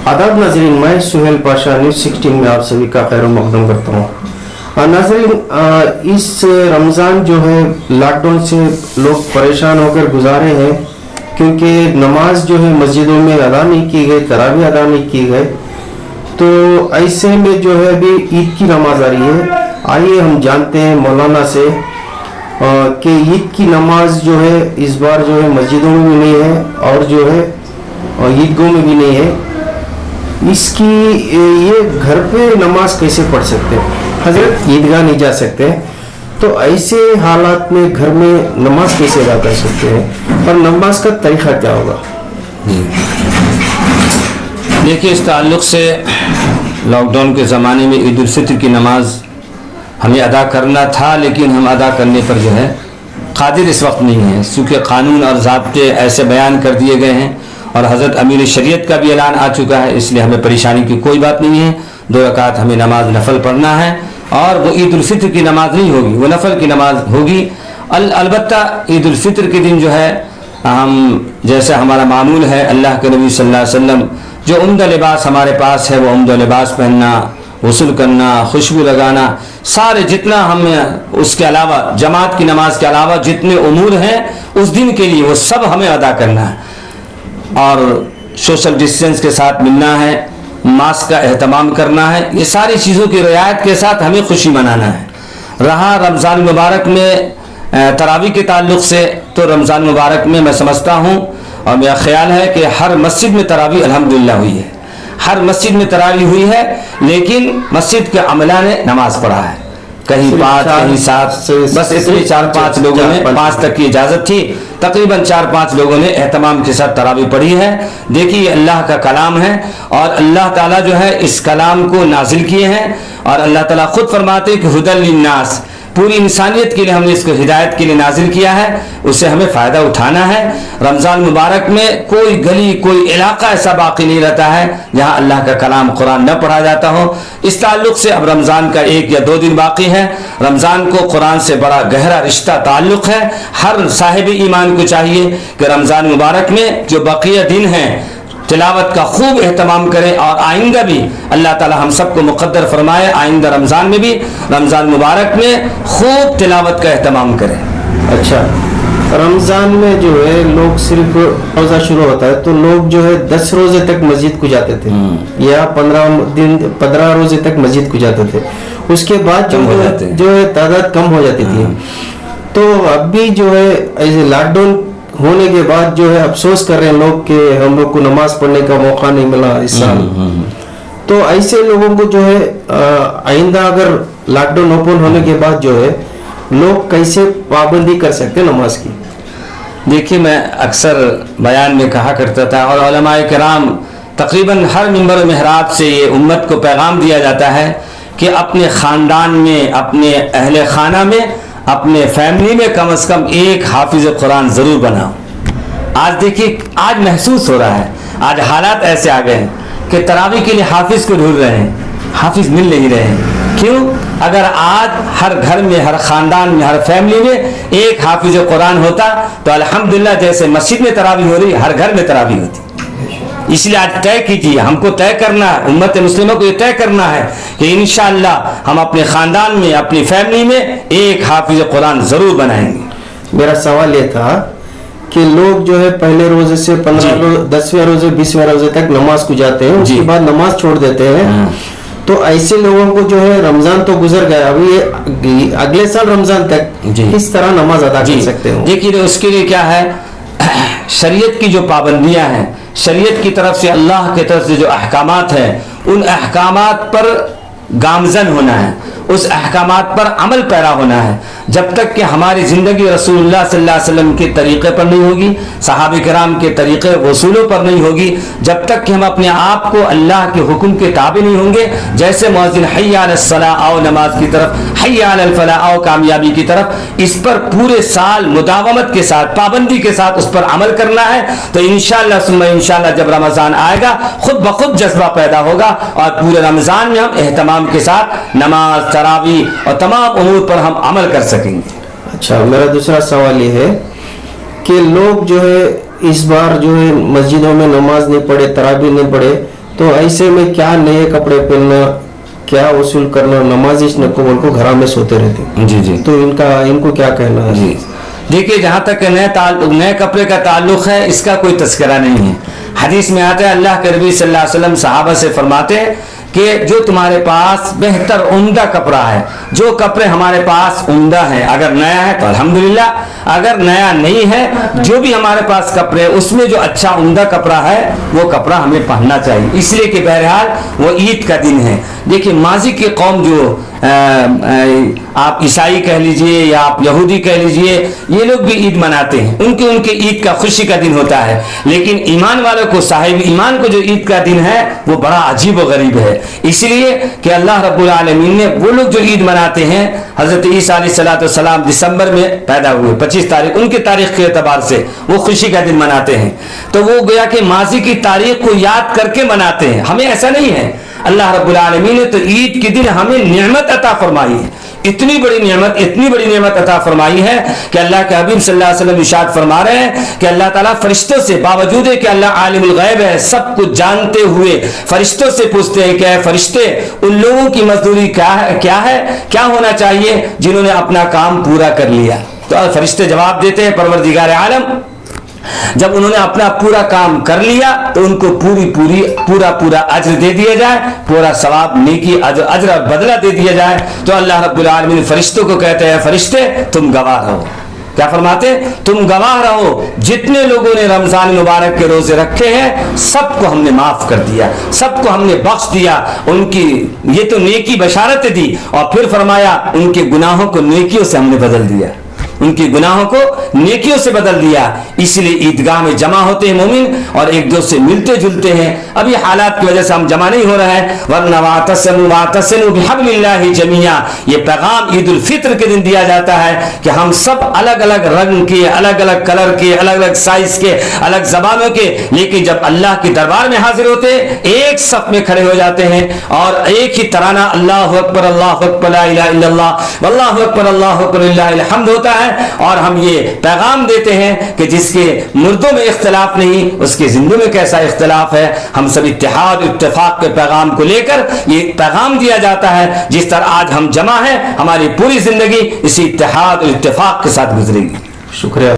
आदाब नाजरीन, मैं सुहेल पाशा न्यूज़ 16 में आप सभी का खैर मकदम करता हूँ। नाजरीन, इस रमज़ान जो है लॉकडाउन से लोग परेशान होकर गुजारे हैं, क्योंकि नमाज जो है मस्जिदों में अदा नहीं की गई, तरावी अदा नहीं की गई। तो ऐसे में जो है अभी ईद की नमाज आ रही है। आइए हम जानते हैं मौलाना से कि ईद की नमाज जो है इस बार जो है मस्जिदों में भी नहीं है और जो है ईदगाहों में भी नहीं है। इसकी ये घर पे नमाज कैसे पढ़ सकते हैं? हजरत ईदगाह नहीं जा सकते, तो ऐसे हालात में घर में नमाज कैसे अदा कर सकते हैं और नमाज का तरीका क्या होगा? देखिए, इस ताल्लुक़ से लॉकडाउन के ज़माने में ईद उल फित्र की नमाज हमें अदा करना था, लेकिन हम अदा करने पर जो है कादिर इस वक्त नहीं है, क्योंकि कानून और ज़ाब्ते ऐसे बयान कर दिए गए हैं और हज़रत अमीर शरीयत का भी ऐलान आ चुका है। इसलिए हमें परेशानी की कोई बात नहीं है। 2 रकात हमें नमाज नफल पढ़ना है और वो ईद उल फित्र की नमाज नहीं होगी, वो नफल की नमाज होगी। अलबत्ता ईद उल फित्र के दिन जो है हम, जैसे हमारा मामूल है, अल्लाह के नबी सल्लल्लाहु अलैहि वसल्लम जो उम्दा लिबास हमारे पास है, वो उम्दा लिबास पहनना, गुस्ल करना, खुशबू लगाना, सारे जितना हम उसके अलावा जमात की नमाज के अलावा जितने उमूर हैं उस दिन के लिए वो सब हमें अदा करना है। और सोशल डिस्टेंस के साथ मिलना है, मास्क का एहतमाम करना है, ये सारी चीज़ों की रियायत के साथ हमें खुशी मनाना है। रहा रमज़ान मुबारक में तरावी के ताल्लुक़ से, तो रमज़ान मुबारक में मैं समझता हूँ और मेरा ख्याल है कि हर मस्जिद में तरावी अल्हम्दुलिल्लाह हुई है, हर मस्जिद में तरावी हुई है, लेकिन मस्जिद के अमला ने नमाज पढ़ा है, कहीं 5 कहीं 7, बस इसलिए 4-5 लोगों ने 5 तक की इजाज़त थी, तकरीबन 4-5 लोगों ने एहतमाम के साथ तरावी पढ़ी है। देखिए, अल्लाह का कलाम है और अल्लाह ताला जो है इस कलाम को नाजिल किए हैं और अल्लाह ताला खुद फरमाते हैं कि हुदल लिन्नास, पूरी इंसानियत के लिए हमने इसको हिदायत के लिए नाजिल किया है, उससे हमें फ़ायदा उठाना है। रमज़ान मुबारक में कोई गली, कोई इलाका ऐसा बाकी नहीं रहता है जहाँ अल्लाह का कलाम कुरान न पढ़ा जाता हो। इस ताल्लुक़ से अब रमज़ान का 1 या 2 दिन बाकी है। रमज़ान को कुरान से बड़ा गहरा रिश्ता ताल्लुक़ है। हर साहिब ईमान को चाहिए कि रमज़ान मुबारक में जो बकिया दिन हैं तिलावत का खूब एहतमाम करें और आइंदा भी अल्लाह ताला हम सबको मुक़द्दर फरमाए, आइंदा रमज़ान में भी, रमज़ान मुबारक में खूब तिलावत का एहतमाम करें। अच्छा, रमज़ान में जो है लोग सिर्फ रोज़ा शुरू होता है तो लोग जो है 10 रोज़े तक मस्जिद को जाते थे या 15 रोज़े तक मस्जिद को जाते थे, उसके बाद जो है तादाद कम हो जाती थी। तो अभी जो है ऐसे लॉकडाउन होने के बाद जो है अफसोस कर रहे हैं लोग कि हम लोग को नमाज पढ़ने का मौका नहीं मिला इस साल। तो ऐसे लोगों को जो है आइंदा अगर लॉकडाउन ओपन होने के बाद जो है लोग कैसे पाबंदी कर सकते हैं नमाज की? देखिए, मैं अक्सर बयान में कहा करता था और उलमाए किराम तकरीबन हर मिंबर और महराब से ये उम्मत को पैगाम दिया जाता है कि अपने ख़ानदान में, अपने अहले खाना में, अपने फैमिली में कम से कम एक हाफिज कुरान ज़रूर बनाओ। आज देखिए, आज महसूस हो रहा है, आज हालात ऐसे आ गए हैं कि तरावी के लिए हाफिज को ढूंढ रहे हैं, हाफिज मिल नहीं रहे हैं। क्यों? अगर आज हर घर में, हर ख़ानदान में, हर फैमिली में एक हाफिज कुरान होता तो अल्हम्दुलिल्लाह जैसे मस्जिद में तरावी हो रही, हर घर में तरावी होती। इसलिए आज तय कीजिए, हमको तय करना है, उम्मत मुस्लिमों को ये तय करना है कि इंशाअल्लाह हम अपने ख़ानदान में, अपनी फैमिली में एक हाफिज कुरान ज़रूर बनाएंगे। मेरा सवाल ये था कि लोग जो है पहले रोजे से 10वें रोजे 20वें रोजे तक नमाज को जाते हैं, उसके बाद नमाज छोड़ देते हैं। तो ऐसे लोगों को जो है रमज़ान तो गुजर गया, अभी अगले साल रमज़ान तक किस तरह नमाज अदा कर सकते हो? देखिए, उसके लिए क्या है, शरीयत की जो पाबंदियां हैं, शरीयत की तरफ से, अल्लाह की तरफ से जो अहकामात हैं, उन अहकामात पर गामजन होना है, उस अहकामात पर अमल पैरा होना है। जब तक कि हमारी ज़िंदगी रसूलुल्लाह सल्लल्लाहु अलैहि वसल्लम के तरीक़े पर नहीं होगी, सहाबा किराम के तरीक़े वसूलों पर नहीं होगी, जब तक कि हम अपने आप को अल्लाह के हुक्म के ताबे नहीं होंगे, जैसे मुअज़्ज़िन हय्या अलस सलाह आओ नमाज की तरफ, हय्या अलल फलाह आओ कामयाबी की तरफ, इस पर पूरे साल मुदावमत के साथ, पाबंदी के साथ उस पर अमल करना है। तो इंशाअल्लाह सुम्मा इंशाअल्लाह जब रमज़ान आएगा खुद ब खुद जज्बा पैदा होगा और पूरे रमज़ान में हम एहतमाम के साथ नमाज, तरावी और तमाम उमूर पर हम अमल कर सकेंगे। अच्छा, मेरा दूसरा सवाल ये है कि लोग जो है इस बार जो है मस्जिदों में नमाज नहीं पढ़े, तरावी नहीं पढ़े, तो ऐसे में क्या नए कपड़े पहनना, क्या वसूल करना, नमाजिश नकुमल को घरों में सोते रहते, जी जी तो इनको क्या कहना है? जी देखिए, जहाँ तक नए कपड़े का ताल्लुक है, इसका कोई तस्करा नहीं है। हदीस में आता है, अल्लाह के नबी सल्लल्लाहु अलैहि वसल्लम सहाबा से फरमाते हैं कि जो तुम्हारे पास बेहतर उम्दा कपड़ा है, जो कपड़े हमारे पास उम्दा है, अगर नया है तो अल्हम्दुलिल्लाह, अगर नया नहीं है, जो भी हमारे पास कपड़े उसमें जो अच्छा उम्दा कपड़ा है वो कपड़ा हमें पहनना चाहिए, इसलिए कि बहरहाल वो ईद का दिन है। देखिए, माजी की कौम जो आप ईसाई कह लीजिए या आप यहूदी कह लीजिए, ये लोग भी ईद मनाते हैं, उनके ईद का खुशी का दिन होता है, लेकिन ईमान वालों को, साहिब ईमान को जो ईद का दिन है वो बड़ा अजीब व गरीब है, इसलिए कि अल्लाह रब्बुल आलमीन ने वो लोग जो ईद मनाते हैं, हजरत ईसा अलैहिस्सलाम दिसंबर में पैदा हुए 25 तारीख, उनकी तारीख के एतबार से वो खुशी का दिन मनाते हैं, तो वो गोया कि माजी की तारीख को याद करके मनाते हैं। हमें ऐसा नहीं है। अल्लाह रब्बुल आलमीन ने तो ईद के दिन हमें नेमत अता फरमाई है, इतनी बड़ी नेमत अता फरमाई है कि अल्लाह के हबीब सल्लल्लाहु अलैहि वसल्लम इरशाद फरमा रहे हैं कि अल्लाह ताला फरिश्तों से, बावजूद है कि अल्लाह आलिमुल गैब है, सब कुछ जानते हुए फरिश्तों से पूछते हैं कि फरिश्ते, उन लोगों की मजदूरी क्या होना चाहिए जिन्होंने अपना काम पूरा कर लिया। तो फरिश्ते जवाब देते हैं, परवरदिगार आलम, जब उन्होंने अपना पूरा काम कर लिया तो उनको पूरा अज्र दे दिया जाए, पूरा सवाब, नेकी, अज्र और बदला दे दिया जाए। तो अल्लाह रब्बुल आलमीन फरिश्तों को कहते हैं, फरिश्ते तुम गवाह रहो। क्या फरमाते? तुम गवाह रहो, जितने लोगों ने रमजान मुबारक के रोजे रखे हैं सबको हमने माफ कर दिया, सबको हमने बख्श दिया, उनकी ये तो नेकी बशारत दी, और फिर फरमाया उनके गुनाहों को नेकियों से हमने बदल दिया, उनके गुनाहों को नेकियों से बदल दिया। इसलिए ईदगाह में जमा होते हैं मोमिन और एक दूसरे से मिलते जुलते हैं। अभी हालात की वजह से हम जमा नहीं हो रहा है, वरना वातसिमू बिहब्लिल्लाहि जमीआ, ये पैगाम ईद उल फित्र के दिन दिया जाता है कि हम सब अलग अलग रंग के, अलग अलग कलर के, अलग अलग साइज के, अलग जबानों के, लेकिन जब अल्लाह के दरबार में हाजिर होते एक सफ में खड़े हो जाते हैं और एक ही तराना अल्लाहु अकबर ला इलाहा इल्लल्लाह वल्लाहु अकबर अल्लाहु अकबर लिल्लाहिल हम्द होता है। और हम ये पैगाम देते हैं कि जिसके मुर्दों में इख्तिलाफ नहीं, उसके जिंदों में कैसा इख्तिलाफ है। हम सब इत्तेहाद इत्तेफाक के पैगाम को लेकर ये पैगाम दिया जाता है, जिस तरह आज हम जमा हैं, हमारी पूरी जिंदगी इसी इत्तेहाद और इत्तेफाक के साथ गुजरेगी। शुक्रिया।